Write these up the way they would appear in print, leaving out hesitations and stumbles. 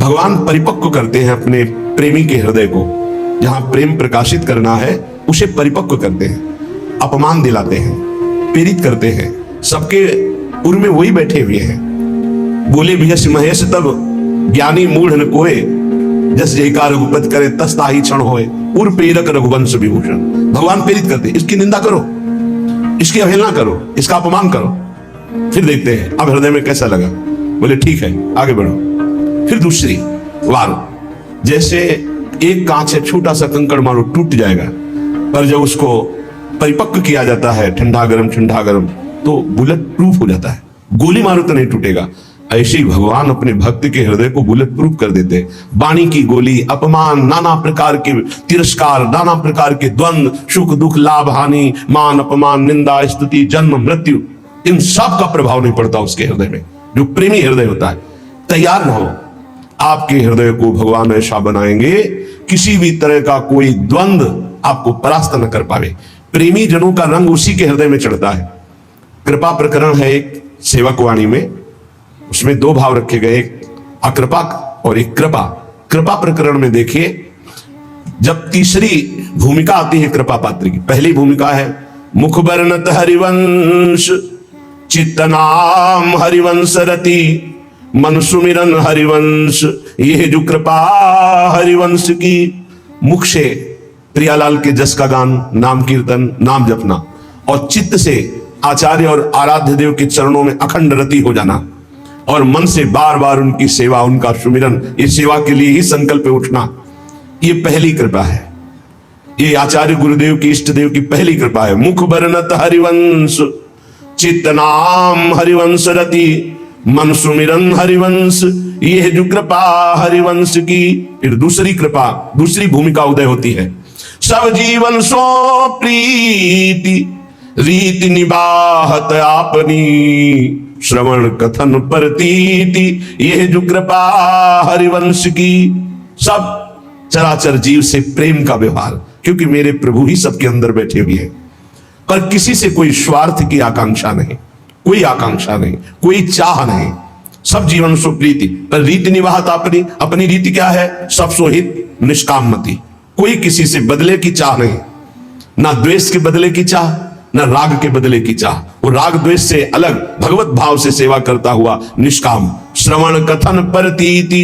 भगवान परिपक्व करते हैं अपने प्रेमी के हृदय को। जहां प्रेम प्रकाशित करना है उसे परिपक्व करते हैं, अपमान दिलाते हैं, पीड़ित करते हैं। सबके उर में वही बैठे हुए हैं। बोले भीष महेश तब ज्ञानी मूढ़ न कोय, जस जयकार रघुपति करे तस ताहि क्षण होए, उर प्रेरक रघुवंश विभूषण। भगवान प्रेरित करते, इसकी निंदा करो, इसकी अवहेलना करो, इसका अपमान करो, फिर देखते हैं अब हृदय में कैसा लगा। बोले ठीक है आगे बढ़ो। फिर दूसरी वार, जैसे एक कांच है, छोटा सा कंकड़ मारो टूट जाएगा, पर जब उसको परिपक्व किया जाता है, ठंडा गरम, तो बुलेट प्रूफ हो जाता है, गोली मारो तो नहीं टूटेगा। ऐसे ही भगवान अपने भक्त के हृदय को बुलेट प्रूफ कर देते। वाणी की गोली, अपमान, नाना प्रकार के तिरस्कार, नाना प्रकार के द्वंद्व, सुख दुख, लाभ हानि, मान अपमान, निंदा स्तुति, जन्म मृत्यु, इन सब का प्रभाव नहीं पड़ता उसके हृदय में। जो प्रेमी हृदय होता है, तैयार न हो, आपके हृदय को भगवान ऐसा बनाएंगे किसी भी तरह का कोई द्वंद्व आपको परास्त न कर पावे। प्रेमी जनों का रंग उसी के हृदय में चढ़ता है। कृपा प्रकरण है एक सेवक वाणी में, उसमें दो भाव रखे गए, एक अकृपा और एक कृपा। कृपा प्रकरण में देखिए, जब तीसरी भूमिका आती है कृपा पात्र की, पहली भूमिका है मुख वर्णत हरिवंश, चित्त नाम हरिवंश रति, मन सुमिरन हरिवंश, यह जो कृपा हरिवंश की। मुख से प्रियालाल के जस का गान, नाम कीर्तन, नाम जपना, और चित्त से आचार्य और आराध्य देव के चरणों में अखंड रति हो जाना, और मन से बार बार उनकी सेवा, उनका सुमिरन, ये सेवा के लिए ही संकल्प उठना, ये पहली कृपा है। ये आचार्य गुरुदेव की, इष्ट देव की पहली कृपा है। मुख वर्णत हरिवंश, चित्त नाम हरिवंश रति, मन सुमिरन हरिवंश, ये जो कृपा हरिवंश की। फिर दूसरी कृपा, दूसरी भूमिका उदय होती है। सब जीवन सो प्रीति, रीति निबाहत आपनी, श्रवण कथन प्रतीति, यह जो कृपा हरिवंश की। सब चराचर जीव से प्रेम का व्यवहार, क्योंकि मेरे प्रभु ही सबके अंदर बैठे हुए हैं। पर किसी से कोई स्वार्थ की आकांक्षा नहीं, कोई आकांक्षा नहीं, कोई चाह नहीं। सब जीवन सो प्रीति, पर रीति निवाहत अपनी, अपनी रीति क्या है? सब सोहित निष्कामति। कोई किसी से बदले की चाह नहीं, ना द्वेष के बदले की चाह, न राग के बदले की चाह। वो राग द्वेष से अलग, भगवत भाव से सेवा करता हुआ निष्काम। श्रवण कथन प्रतीति,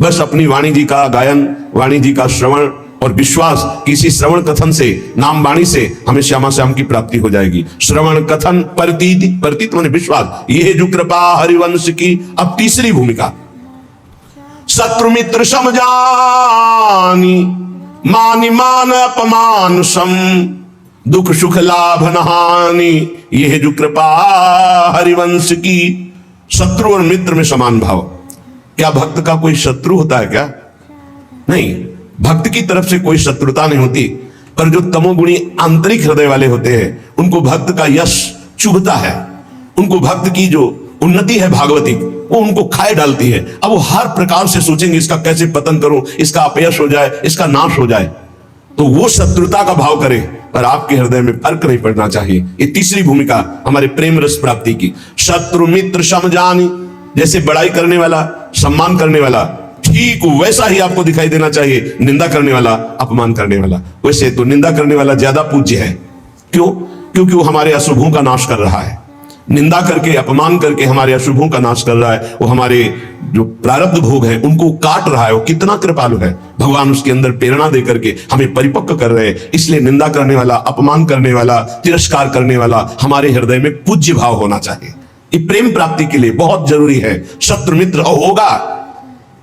बस अपनी वाणी जी का गायन, वाणी जी का श्रवण और विश्वास, किसी श्रवण कथन से, नाम वाणी से हमें श्यामा श्याम की प्राप्ति हो जाएगी। श्रवण कथन प्रतीति, प्रतीत माने विश्वास, ये जो कृपा हरिवंश की। अब तीसरी भूमिका, शत्रु मित्र समझानी, मानि मान अपमान सम, दुख सुख लाभ नहानी, यह जो कृपा हरिवंश की। शत्रु और मित्र में समान भाव। क्या भक्त का कोई शत्रु होता है क्या? नहीं, भक्त की तरफ से कोई शत्रुता नहीं होती, पर जो तमोगुणी आंतरिक हृदय वाले होते हैं, उनको भक्त का यश चुभता है, उनको भक्त की जो उन्नति है भागवती, वो उनको खाए डालती है। अब वो हर प्रकार से सोचेंगे इसका कैसे पतन करूं, इसका अपयश हो जाए, इसका नाश हो जाए, तो वो शत्रुता का भाव करे। पर आपके हृदय में फर्क नहीं पड़ना चाहिए। ये तीसरी भूमिका हमारे प्रेम रस प्राप्ति की। शत्रु मित्र समझानी, जैसे बड़ाई करने वाला, सम्मान करने वाला, ठीक वैसा ही आपको दिखाई देना चाहिए निंदा करने वाला, अपमान करने वाला। वैसे तो निंदा करने वाला ज्यादा पूज्य है। क्यों? क्योंकि वो हमारे अशुभों का नाश कर रहा है। निंदा करके, अपमान करके हमारे अशुभों का नाश कर रहा है। वो हमारे जो प्रारब्ध भोग है उनको काट रहा है। वो कितना कृपालु है। भगवान उसके अंदर प्रेरणा दे करके हमें परिपक्व कर रहे हैं। इसलिए निंदा करने वाला, अपमान करने वाला, तिरस्कार करने वाला हमारे हृदय में पूज्य भाव होना चाहिए। ये प्रेम प्राप्ति के लिए बहुत जरूरी है। शत्रु मित्र होगा।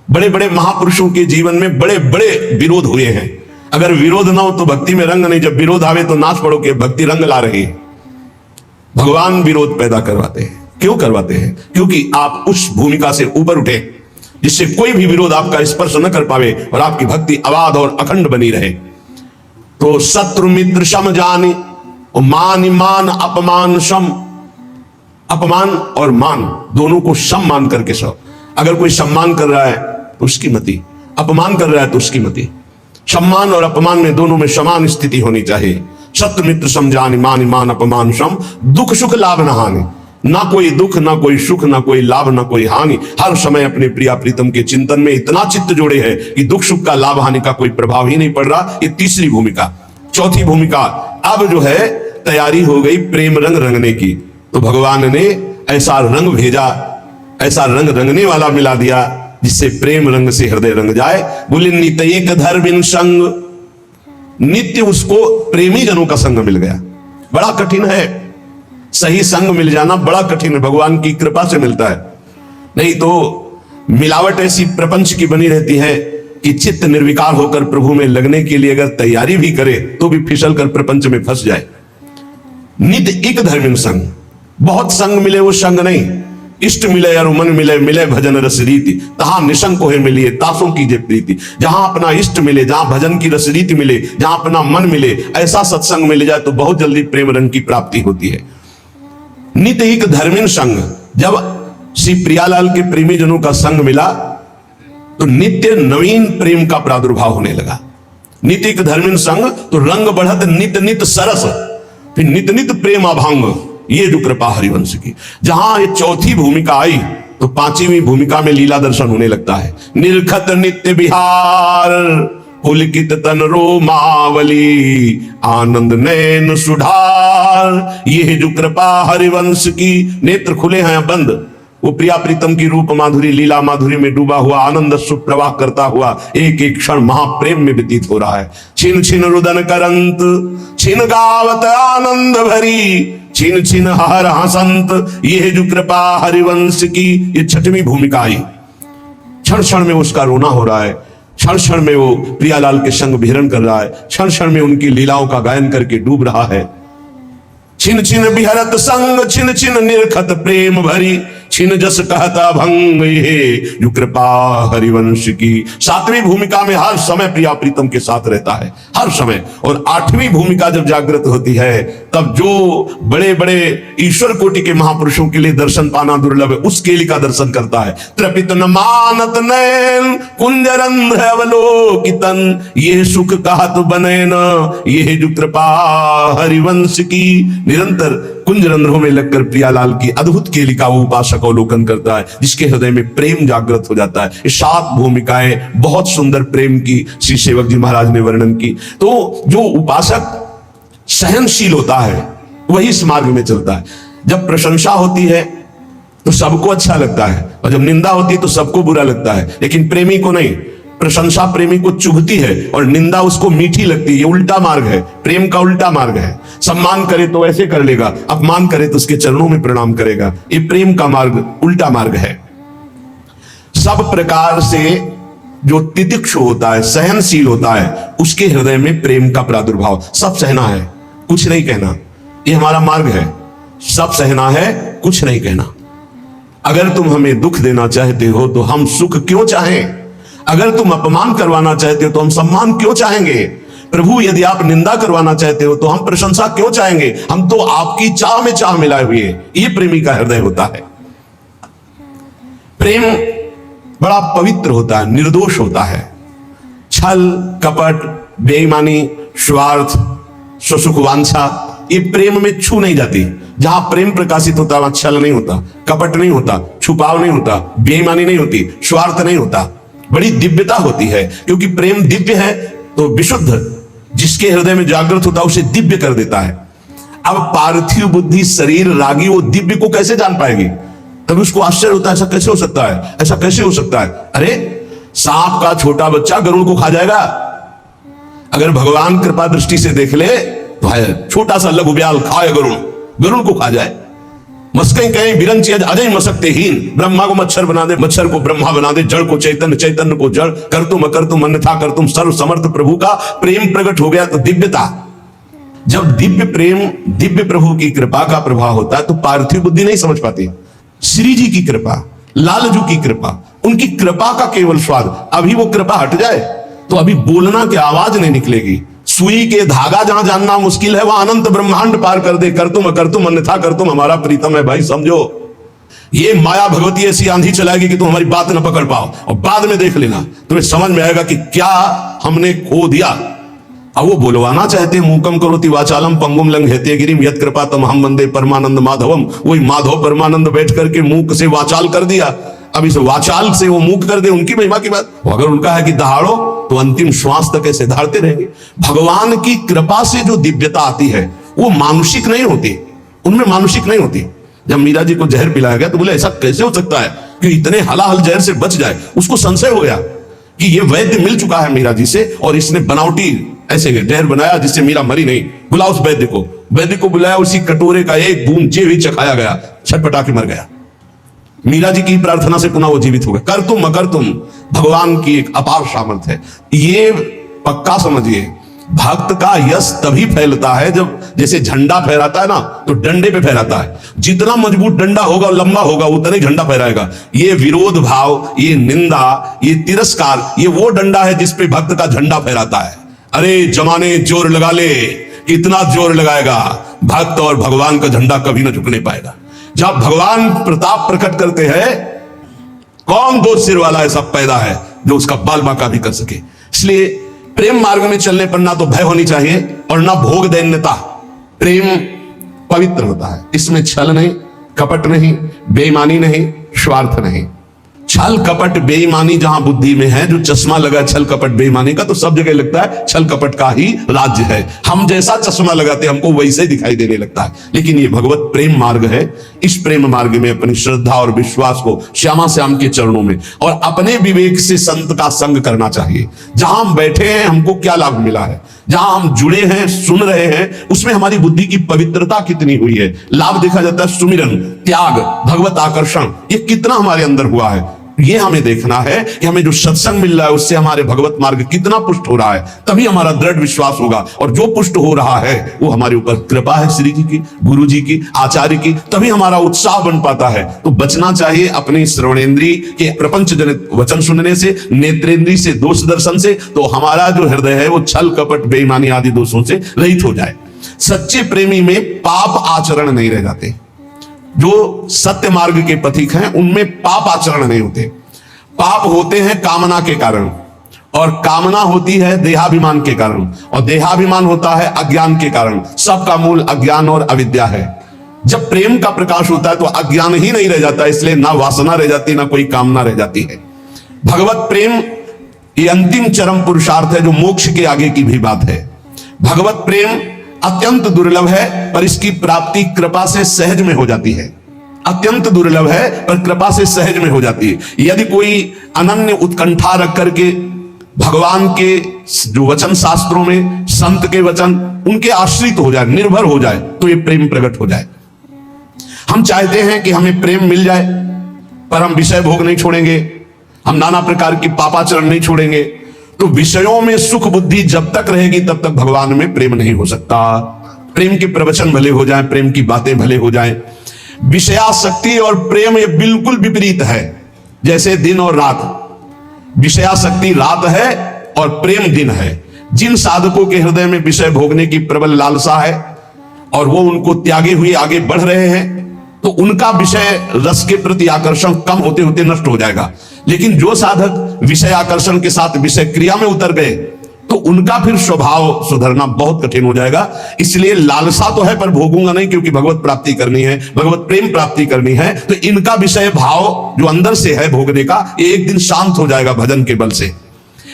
बड़े बड़े महापुरुषों के जीवन में बड़े बड़े विरोध हुए हैं। अगर विरोध ना हो तो भक्ति में रंग नहीं। जब विरोध आवे तो नाच पड़ो कि भक्ति रंग ला रही है। भगवान विरोध पैदा करवाते हैं। क्यों करवाते हैं? क्योंकि आप उस भूमिका से ऊपर उठे जिससे कोई भी विरोध आपका स्पर्श न कर पावे और आपकी भक्ति अबाध और अखंड बनी रहे। तो शत्रु मित्र सम जाने, मान मान अपमान सम, अपमान और मान दोनों को सम मान करके सब। अगर कोई सम्मान कर रहा है तो उसकी मति, अपमान कर रहा है तो उसकी मति। सम्मान और अपमान में दोनों में समान स्थिति होनी चाहिए। शत्रु मित्र समझानी, मान मान अपमान सम, दुख सुख लाभ न हानि। ना कोई दुख, ना कोई सुख, ना कोई लाभ, ना कोई हानि। हर समय अपने प्रिया प्रीतम के चिंतन में इतना चित्त जोड़े है कि दुख सुख का, लाभ हानि का कोई प्रभाव ही नहीं पड़ रहा। ये तीसरी भूमिका। चौथी भूमिका, अब जो है तैयारी हो गई प्रेम रंग रंगने की। तो भगवान ने ऐसा रंग भेजा, ऐसा रंग रंगने वाला मिला दिया जिससे प्रेम रंग से हृदय रंग जाए। बोले नित्य एक धर्मिन संग, नित्य उसको प्रेमी जनों का संग मिल गया। बड़ा कठिन है, सही संग मिल जाना बड़ा कठिन है, भगवान की कृपा से मिलता है। नहीं तो मिलावट ऐसी प्रपंच की बनी रहती है कि चित्त निर्विकार होकर प्रभु में लगने के लिए अगर तैयारी भी करे तो भी फिसल कर प्रपंच में फंस जाए। नित्य एक धर्मिन संग, बहुत संग मिले वो संग नहीं। इष्ट मिले और मन मिले, मिले भजन रस रीति, तहां निशंक होए मिलिए तासों कीजे प्रीति। जहां अपना इष्ट मिले, जहां भजन की रस रीति मिले, जहां अपना मन मिले, ऐसा सत्संग मिल जाए तो बहुत जल्दी प्रेम रंग की प्राप्ति होती है। नित्य एक धर्मिन संग, जब श्री प्रियालाल के प्रेमी जनों का संग मिला तो नित्य नवीन प्रेम का प्रादुर्भाव होने लगा। नित्य एक धर्मिन संग तो रंग बढ़त नित्य नित्य सरस, फिर नित्य नित्य प्रेम अभांग। ये जो कृपा हरिवंश की, जहां ये चौथी भूमिका आई तो पांचवी भूमिका में लीला दर्शन होने लगता है। निरखत नित्य विहार, पुलकित तन रोमावली, आनंद नैन सुधार। ये जो कृपा हरिवंश की, नेत्र खुले हैं बंद, वो प्रिया प्रीतम की रूप माधुरी, लीला माधुरी में डूबा हुआ, आनंद सुप्रवाह करता हुआ एक एक क्षण महाप्रेम में व्यतीत हो रहा है। छिन छिन रुदन करंत, छिन गावत आनंद भरी, छिन छिन हर हसंत। ये जो कृपा हरिवंश की, ये छठवीं भूमिका आई। क्षण क्षण में उसका रोना हो रहा है, क्षण क्षण में वो प्रियालाल के संग विहरण कर रहा है, क्षण क्षण में उनकी लीलाओं का गायन करके डूब रहा है। छिन छिन बिहरत संग, छिन छिन निरखत प्रेम भरी, छिन जस कहता भंग। ये जो कृपा हरिवंश की, सातवीं भूमिका में हर समय प्रिया प्रीतम के साथ रहता है, हर समय। और आठवीं भूमिका जब जागृत होती है तब जो बड़े बड़े ईश्वर कोटि के महापुरुषों के लिए दर्शन पाना दुर्लभ है, उस केली का दर्शन करता है। त्रपित न मानत नैन, कुंजरंध्र अवलोकितन, ये सुख कहत बने न। ये जो कृपा हरिवंश की, निरंतर कुंजरंध्रों में लगकर प्रियालाल की अद्भुत केली का वो उपासक अवलोकन करता है, जिसके हृदय में प्रेम जागृत हो जाता है। ये 7 भूमिकाएं बहुत सुंदर प्रेम की श्री सेवक जी महाराज ने वर्णन की। तो जो उपासक सहनशील होता है वही इस मार्ग में चलता है। जब प्रशंसा होती है तो सबको अच्छा लगता है, और जब निंदा होती है तो सबको बुरा लगता है, लेकिन प्रेमी को नहीं। प्रशंसा प्रेमी को चुभती है और निंदा उसको मीठी लगती है। ये उल्टा मार्ग है, प्रेम का उल्टा मार्ग है। सम्मान करे तो ऐसे कर लेगा, अपमान करे तो उसके चरणों में प्रणाम करेगा। ये प्रेम का मार्ग उल्टा मार्ग है। सब प्रकार से जो तितिक्षु होता है, सहनशील होता है, उसके हृदय में प्रेम का प्रादुर्भाव। सब सहना है, कुछ नहीं कहना, ये हमारा मार्ग है। सब सहना है, कुछ नहीं कहना। अगर तुम हमें दुख देना चाहते हो तो हम सुख क्यों चाहें? अगर तुम अपमान करवाना चाहते हो तो हम सम्मान क्यों चाहेंगे? प्रभु यदि आप निंदा करवाना चाहते हो तो हम प्रशंसा क्यों चाहेंगे? हम तो आपकी चाह में चाह मिलाए हुए। ये प्रेमी का हृदय होता है। प्रेम बड़ा पवित्र होता है, निर्दोष होता है। छल कपट, बेईमानी, स्वार्थ, स्वसुख वांछा, ये प्रेम में छू नहीं जाती। जहां प्रेम प्रकाशित होता है वहां छल नहीं होता, कपट नहीं होता, छुपाव नहीं होता, बेईमानी नहीं होती, स्वार्थ नहीं होता। बड़ी दिव्यता होती है, क्योंकि प्रेम दिव्य है तो विशुद्ध जिसके हृदय में जागृत होता है उसे दिव्य कर देता है। अब पार्थिव बुद्धि शरीर रागी वो दिव्य को कैसे जान पाएगी? तभी उसको आश्चर्य होता है, ऐसा कैसे हो सकता है, ऐसा कैसे हो सकता है? अरे सांप का छोटा बच्चा गरुड़ को खा जाएगा। अगर भगवान कृपा दृष्टि से देख ले तो है छोटा सा लघु ब्याल खाए गरुड़ को खा जाए। मस्कई कहीं बिरंची अजय मसकते हीन, ब्रह्मा को मच्छर बना दे, मच्छर को ब्रह्मा बना दे, जड़ को चैतन्य, चैतन्य को जड़, कर तुम अकर तुम अन्यथा कर तुम। सर्व समर्थ प्रभु का प्रेम प्रकट हो गया तो दिव्यता। जब दिव्य प्रेम, दिव्य प्रभु की कृपा का प्रभाव होता है तो पार्थिव बुद्धि नहीं समझ पाती। श्री जी की कृपा, लालजू की कृपा, उनकी कृपा का केवल स्वाद। अभी वो कृपा हट जाए तो अभी बोलना की आवाज नहीं निकलेगी। सुई के धागा जहां जानना मुश्किल है वहां अनंत ब्रह्मांड पार कर दे। कर तुम अन्यथा कर तुम हमारा प्रीतम है। भाई समझो, ये माया भगवती ऐसी आंधी चलाएगी कि तुम हमारी बात न पकड़ पाओ, और बाद में देख लेना तुम्हें समझ में आएगा कि क्या हमने खो दिया। अब वो बोलवाना चाहते हैं, मूकम करोति वाचालम पंगुम लंघयते गिरिम यत् कृपा तमहम वंदे परमानंद माधवम। वही माधव परमानंद बैठ करके मूक से वाचाल कर दिया, अब इस वाचाल से वो मूक कर दे, उनकी महिमा की बात। अगर उनका है कि दहाड़ो तो अंतिम श्वास तक ऐसे धारते रहेंगे। भगवान की कृपा से जो दिव्यता आती है वो मानुषिक नहीं होती, उनमें मानुषिक नहीं होती। जब मीरा जी को जहर पिलाया गया तो बोले ऐसा कैसे हो सकता है कि इतने हलाहल जहर से बच जाए। उसको संशय हो गया कि ये वैद्य मिल चुका है मीरा जी से और इसने बनावटी ऐसे जहर बनाया जिससे मीरा मरी नहीं। बुला उस वैद्य को, वैद्य को बुलाया, उसी कटोरे का एक बूंद जे भी चखाया गया, छटपटा के मर गया। मीरा जी की प्रार्थना से पुनः वो जीवित हो गए। कर तुम मगर तुम, भगवान की एक अपार सामर्थ्य है। ये पक्का समझिए, भक्त का यश तभी फैलता है जब जैसे झंडा फहराता है ना तो डंडे पे फहराता है। जितना मजबूत डंडा होगा लंबा होगा उतना ही झंडा फहराएगा। ये विरोध भाव, ये निंदा, ये तिरस्कार, ये वो डंडा है जिसपे भक्त का झंडा फहराता है। अरे जमाने जोर लगा ले, इतना जोर लगाएगा भक्त और भगवान का झंडा कभी ना झुकने पाएगा। जब भगवान प्रताप प्रकट करते हैं, कौन दो सिर वाला ऐसा पैदा है जो उसका बाल बांका भी कर सके। इसलिए प्रेम मार्ग में चलने पर ना तो भय होनी चाहिए और ना भोग दैन्यता। प्रेम पवित्र होता है, इसमें छल नहीं, कपट नहीं, बेईमानी नहीं, स्वार्थ नहीं। छल कपट बेईमानी जहां बुद्धि में है, जो चश्मा लगा छल कपट बेईमानी का, तो सब जगह लगता है छल कपट का ही राज्य है। हम जैसा चश्मा लगाते हमको वैसे दिखाई देने लगता है। लेकिन ये भगवत प्रेम मार्ग है। इस प्रेम मार्ग में अपनी श्रद्धा और विश्वास को श्यामा श्याम के चरणों में और अपने विवेक से संत का संग करना चाहिए। जहां हम बैठे हैं हमको क्या लाभ मिला है, जहां हम जुड़े हैं, सुन रहे हैं, उसमें हमारी बुद्धि की पवित्रता कितनी हुई है। लाभ देखा जाता है सुमिरन, त्याग, भगवत आकर्षण, ये कितना हमारे अंदर हुआ है। ये हमें देखना है कि हमें जो सत्संग मिल रहा है उससे हमारे भगवत मार्ग कितना पुष्ट हो रहा है, तभी हमारा दृढ़ विश्वास होगा। और जो पुष्ट हो रहा है वो हमारे ऊपर कृपा है श्री जी की, गुरु जी की, आचार्य की, तभी हमारा उत्साह बन पाता है। तो बचना चाहिए अपनी श्रवणेन्द्रीय के प्रपंच जनित वचन सुनने से, नेत्रेंद्रीय से दोष दर्शन से, तो हमारा जो हृदय है वो छल कपट बेईमानी आदि दोषों से रहित हो जाए। सच्चे प्रेमी में पाप आचरण नहीं रह जाते। जो सत्य मार्ग के पथिक हैं उनमें पाप आचरण नहीं होते। पाप होते हैं कामना के कारण, और कामना होती है देहाभिमान के कारण, और देहाभिमान होता है अज्ञान के कारण। सबका मूल अज्ञान और अविद्या है। जब प्रेम का प्रकाश होता है तो अज्ञान ही नहीं रह जाता, इसलिए ना वासना रह जाती, ना कोई कामना रह जाती है। भगवत प्रेम ये अंतिम चरम पुरुषार्थ है जो मोक्ष के आगे की भी बात है। भगवत प्रेम अत्यंत दुर्लभ है पर इसकी प्राप्ति कृपा से सहज में हो जाती है। अत्यंत दुर्लभ है पर कृपा से सहज में हो जाती है। यदि कोई अनन्य उत्कंठा रख करके भगवान के जो वचन शास्त्रों में, संत के वचन, उनके आश्रित हो जाए, निर्भर हो जाए, तो ये प्रेम प्रकट हो जाए। हम चाहते हैं कि हमें प्रेम मिल जाए पर हम विषय भोग नहीं छोड़ेंगे, हम नाना प्रकार की पापाचरण नहीं छोड़ेंगे, तो विषयों में सुख बुद्धि जब तक रहेगी तब तक भगवान में प्रेम नहीं हो सकता। प्रेम के प्रवचन भले हो जाएं, प्रेम की बातें भले हो जाएं, विषयासक्ति और प्रेम ये बिल्कुल विपरीत है। जैसे दिन और रात, विषयासक्ति रात है और प्रेम दिन है। जिन साधकों के हृदय में विषय भोगने की प्रबल लालसा है और वो उनको त्यागे हुए आगे बढ़ रहे हैं, तो उनका विषय रस के प्रति आकर्षण कम होते होते नष्ट हो जाएगा। लेकिन जो साधक विषय आकर्षण के साथ विषय क्रिया में उतर गए तो उनका फिर स्वभाव सुधरना बहुत कठिन हो जाएगा। इसलिए लालसा तो है पर भोगूंगा नहीं, क्योंकि भगवत प्राप्ति करनी है, भगवत प्रेम प्राप्ति करनी है। तो इनका विषय भाव जो अंदर से है भोगने का, ये एक दिन शांत हो जाएगा भजन के बल से।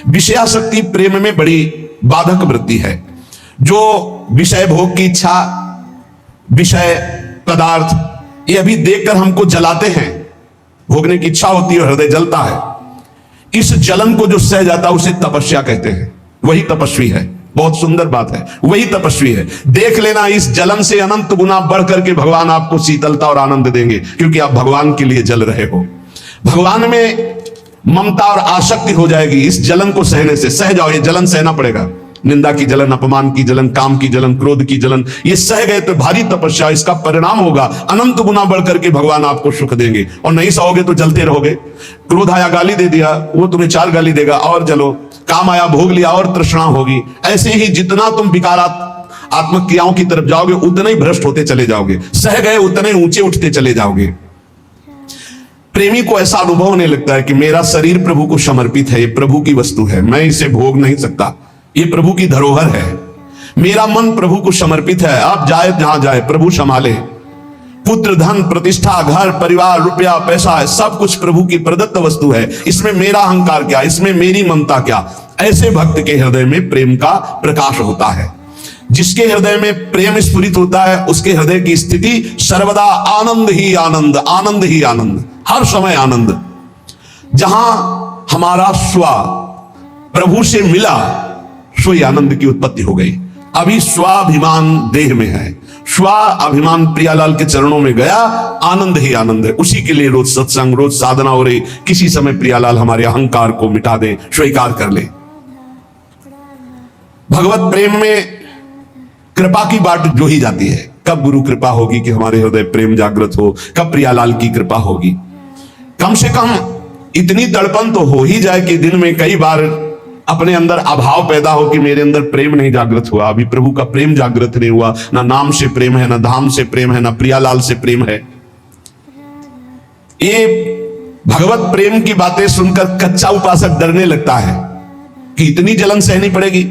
विषयासक्ति प्रेम में बड़ी बाधक वृत्ति है। जो विषय भोग की इच्छा, विषय पदार्थ, ये अभी देखकर हमको जलाते हैं, भोगने की इच्छा होती है, हृदय जलता है। इस जलन को जो सह जाता है उसे तपस्या कहते हैं। वही तपस्वी है। बहुत सुंदर बात है, वही तपस्वी है। देख लेना, इस जलन से अनंत गुना बढ़ करके भगवान आपको शीतलता और आनंद देंगे, क्योंकि आप भगवान के लिए जल रहे हो। भगवान में ममता और आसक्ति हो जाएगी इस जलन को सहने से। सह जाओ, ये जलन सहना पड़ेगा। निंदा की जलन, अपमान की जलन, काम की जलन, क्रोध की जलन, ये सह गए तो भारी तपस्या, इसका परिणाम होगा अनंत गुना बढ़ करके भगवान आपको सुख देंगे। और नहीं सहोगे तो जलते रहोगे। क्रोध आया, गाली दे दिया, वो तुम्हें 4 गाली देगा और जलो। काम आया, भोग लिया और तृष्णा होगी। ऐसे ही जितना तुम विकारात्मक क्रियाओं की तरफ जाओगे उतना ही भ्रष्ट होते चले जाओगे। सह गए उतने ऊंचे उठते चले जाओगे। प्रेमी को ऐसा अनुभव होने लगता है कि मेरा शरीर प्रभु को समर्पित है, ये प्रभु की वस्तु है, मैं इसे भोग नहीं सकता, ये प्रभु की धरोहर है। मेरा मन प्रभु को समर्पित है। आप जाए जहां जाए प्रभु संभाले। पुत्र, धन, प्रतिष्ठा, घर, परिवार, रुपया, पैसा है, सब कुछ प्रभु की प्रदत्त वस्तु है। इसमें मेरा अहंकार क्या, इसमें मेरी ममता क्या? ऐसे भक्त के हृदय में प्रेम का प्रकाश होता है। जिसके हृदय में प्रेम स्फुरित होता है उसके हृदय की स्थिति सर्वदा आनंद ही आनंद, आनंद ही आनंद, हर समय आनंद। जहां हमारा स्व प्रभु से मिला, सोई आनंद की उत्पत्ति हो गई। अभी स्वाभिमान देह में है, स्वाभिमान प्रियालाल के चरणों में गया, आनंद ही आनंद है। उसी के लिए रोज सत्संग, रोज साधना हो रही। किसी समय प्रियालाल हमारे अहंकार को मिटा दे, स्वीकार कर ले। भगवत प्रेम में कृपा की बाट जो ही जाती है। कब गुरु कृपा होगी कि हमारे हृदय प्रेम जागृत हो, कब प्रियालाल की कृपा होगी। कम से कम इतनी तड़पन तो हो ही जाए कि दिन में कई बार अपने अंदर अभाव पैदा हो कि मेरे अंदर प्रेम नहीं जागृत हुआ, अभी प्रभु का प्रेम जागृत नहीं हुआ। ना नाम से प्रेम है, ना धाम से प्रेम है, ना प्रियालाल से प्रेम है। ये भगवत प्रेम की बातें सुनकर कच्चा उपासक डरने लगता है कि इतनी जलन सहनी पड़ेगी।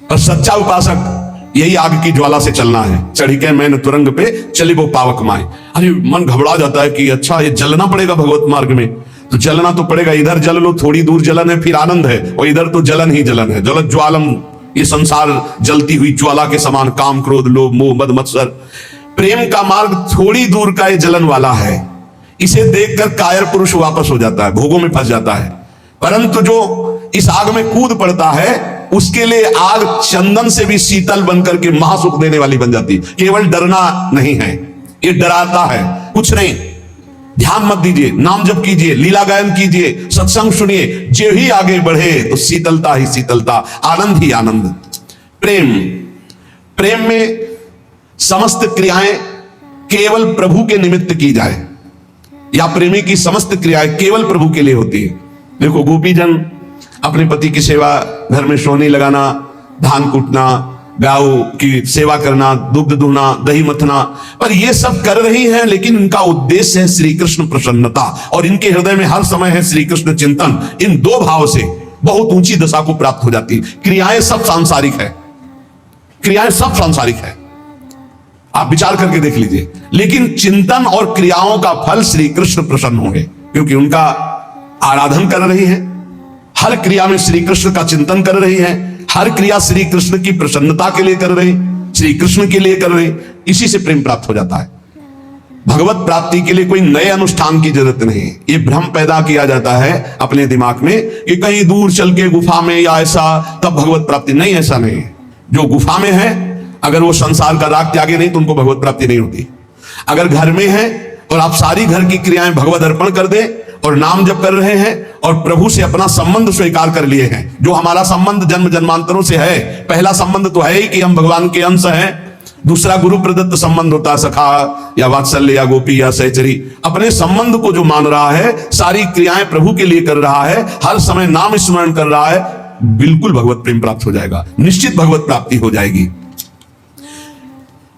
और सच्चा उपासक यही आग की ज्वाला से चलना है। चढ़ी के मैंने तुरंग पे चली वो पावक माए। अरे मन घबरा जाता है कि अच्छा ये जलना पड़ेगा भगवत मार्ग में, तो जलना तो पड़ेगा। इधर जल लो, थोड़ी दूर जलन है फिर आनंद है, और इधर तो जलन ही जलन है। जलत ज्वालम, ये संसार जलती हुई ज्वाला के समान, काम, क्रोध, लोभ, मोह, मद, मत्सर। प्रेम का मार्ग थोड़ी दूर का ये जलन वाला है। इसे देखकर कायर पुरुष वापस हो जाता है, भोगों में फंस जाता है। परंतु जो इस आग में कूद पड़ता है उसके लिए आग चंदन से भी शीतल बनकर के महासुख देने वाली बन जाती। केवल डरना नहीं है, ये डराता है कुछ नहीं। ध्यान मत दीजिए, नाम जप कीजिए, लीला गायन कीजिए, सत्संग सुनिए। जो ही आगे बढ़े तो शीतलता ही शीतलता, आनंद ही आनंद। प्रेम, प्रेम में समस्त क्रियाएं केवल प्रभु के निमित्त की जाए, या प्रेमी की समस्त क्रियाएं केवल प्रभु के लिए होती है। देखो गोपीजन अपने पति की सेवा, घर में सोने लगाना, धान कूटना, गायों की सेवा करना, दुग्ध दुहना, दही मथना, पर ये सब कर रही हैं, लेकिन इनका उद्देश्य है श्री कृष्ण प्रसन्नता, और इनके हृदय में हर समय है श्री कृष्ण चिंतन। इन दो भाव से बहुत ऊंची दशा को प्राप्त हो जाती है। क्रियाएं सब सांसारिक है, क्रियाएं सब सांसारिक है, आप विचार करके देख लीजिए। लेकिन चिंतन और क्रियाओं का फल श्री कृष्ण प्रसन्न होंगे, क्योंकि उनका आराधन कर रही है। हर क्रिया में श्री कृष्ण का चिंतन कर रही है, हर क्रिया श्री कृष्ण की प्रसन्नता के लिए कर रही, श्री कृष्ण के लिए कर रही। इसी से प्रेम प्राप्त हो जाता है। भगवत प्राप्ति के लिए कोई नए अनुष्ठान की जरूरत नहीं। ये भ्रम पैदा किया जाता है अपने दिमाग में कि कहीं दूर चल के गुफा में या ऐसा तब भगवत प्राप्ति। नहीं, ऐसा नहीं। जो गुफा में है, अगर वो संसार का राग त्यागे नहीं तो उनको भगवत प्राप्ति नहीं होती। अगर घर में है और आप सारी घर की क्रियाएं भगवत अर्पण कर दे और नाम जप कर रहे हैं और प्रभु से अपना संबंध स्वीकार कर लिए हैं, जो हमारा संबंध जन्म जन्मांतरों से है। पहला संबंध तो है ही कि हम भगवान के अंश हैं। दूसरा गुरु प्रदत्त संबंध होता है, सखा या वात्सल्य या गोपी या सहचरी। अपने संबंध को जो मान रहा है, सारी क्रियाएं प्रभु के लिए कर रहा है, हर समय नाम स्मरण कर रहा है, बिल्कुल भगवत प्रेम प्राप्त हो जाएगा, निश्चित भगवत प्राप्ति हो जाएगी।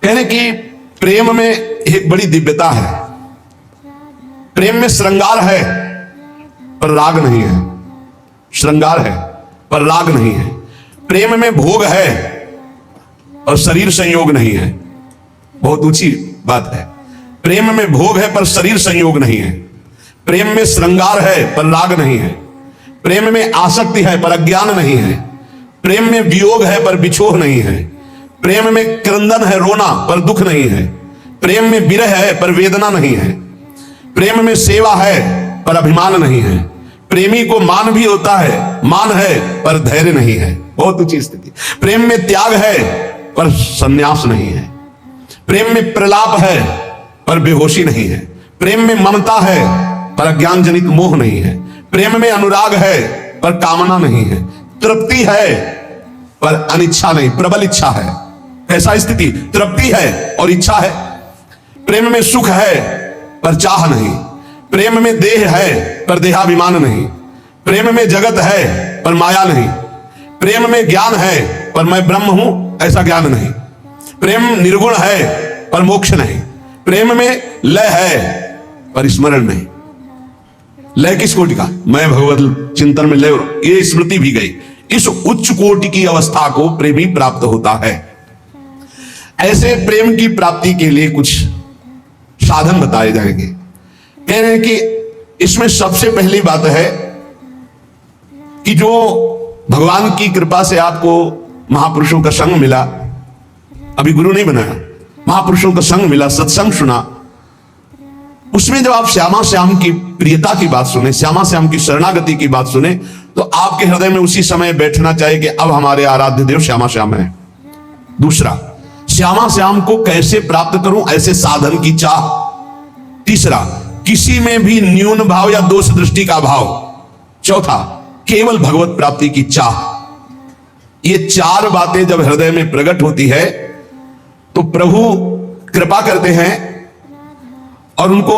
कहने की प्रेम में एक बड़ी दिव्यता है। प्रेम में श्रृंगार है पर राग नहीं है, श्रृंगार है पर राग नहीं है। प्रेम में भोग है और शरीर संयोग नहीं है। बहुत ऊंची बात है। प्रेम में भोग है पर शरीर संयोग नहीं है। प्रेम में श्रृंगार है पर राग नहीं है। प्रेम में आसक्ति है पर अज्ञान नहीं है। प्रेम में वियोग है पर बिछोह नहीं है। प्रेम में क्रंदन है, रोना, पर दुख नहीं है। प्रेम में विरह है पर वेदना नहीं है। प्रेम में सेवा है पर अभिमान नहीं है। प्रेमी को मान भी होता है, मान है पर धैर्य नहीं है। बहुत ऊंची स्थिति। प्रेम में त्याग है पर संन्यास नहीं है। प्रेम में प्रलाप है पर बेहोशी नहीं है। प्रेम में ममता है पर अज्ञान जनित मोह नहीं है। प्रेम में अनुराग है पर कामना नहीं है। तृप्ति है पर अनिच्छा नहीं, प्रबल इच्छा है। ऐसा स्थिति, तृप्ति है और इच्छा है। प्रेम में सुख है पर चाह नहीं। प्रेम में देह है पर देहाभिमान नहीं। प्रेम में जगत है पर माया नहीं। प्रेम में ज्ञान है पर मैं ब्रह्म हूं, ऐसा ज्ञान नहीं। प्रेम निर्गुण है पर मोक्ष नहीं। प्रेम में लय है पर स्मरण नहीं। लय किस कोटि का? मैं भगवत चिंतन में लय, ये स्मृति भी गई। इस उच्च कोटि की अवस्था को प्रेमी प्राप्त होता है। ऐसे प्रेम की प्राप्ति के लिए कुछ साधन बताए जाएंगे। कह रहे हैं कि इसमें सबसे पहली बात है कि जो भगवान की कृपा से आपको महापुरुषों का संग मिला, अभी गुरु नहीं बनाया, महापुरुषों का संग मिला, सत्संग सुना, उसमें जब आप श्यामा श्याम की प्रियता की बात सुने, श्यामा श्याम की शरणागति की बात सुने, तो आपके हृदय में उसी समय बैठना चाहिए कि अब हमारे आराध्य देव श्यामा श्याम है। दूसरा, श्यामा श्याम को कैसे प्राप्त करूं, ऐसे साधन की चाह। तीसरा, किसी में भी न्यून भाव या दोष दृष्टि का भाव। चौथा, केवल भगवत प्राप्ति की चाह। ये चार बातें जब हृदय में प्रकट होती है तो प्रभु कृपा करते हैं और उनको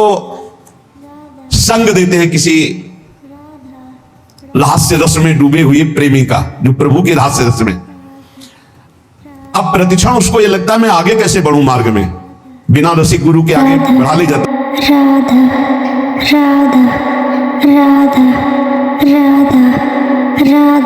संग देते हैं किसी रहस्य रस में डूबे हुए प्रेमी का, जो प्रभु के रहस्य रस में। अब प्रतिक्षण उसको ये लगता है मैं आगे कैसे बढ़ूं मार्ग में, बिना रसिक गुरु के आगे बढ़ा ले जाता। राधा राधा राधा राधा राधा।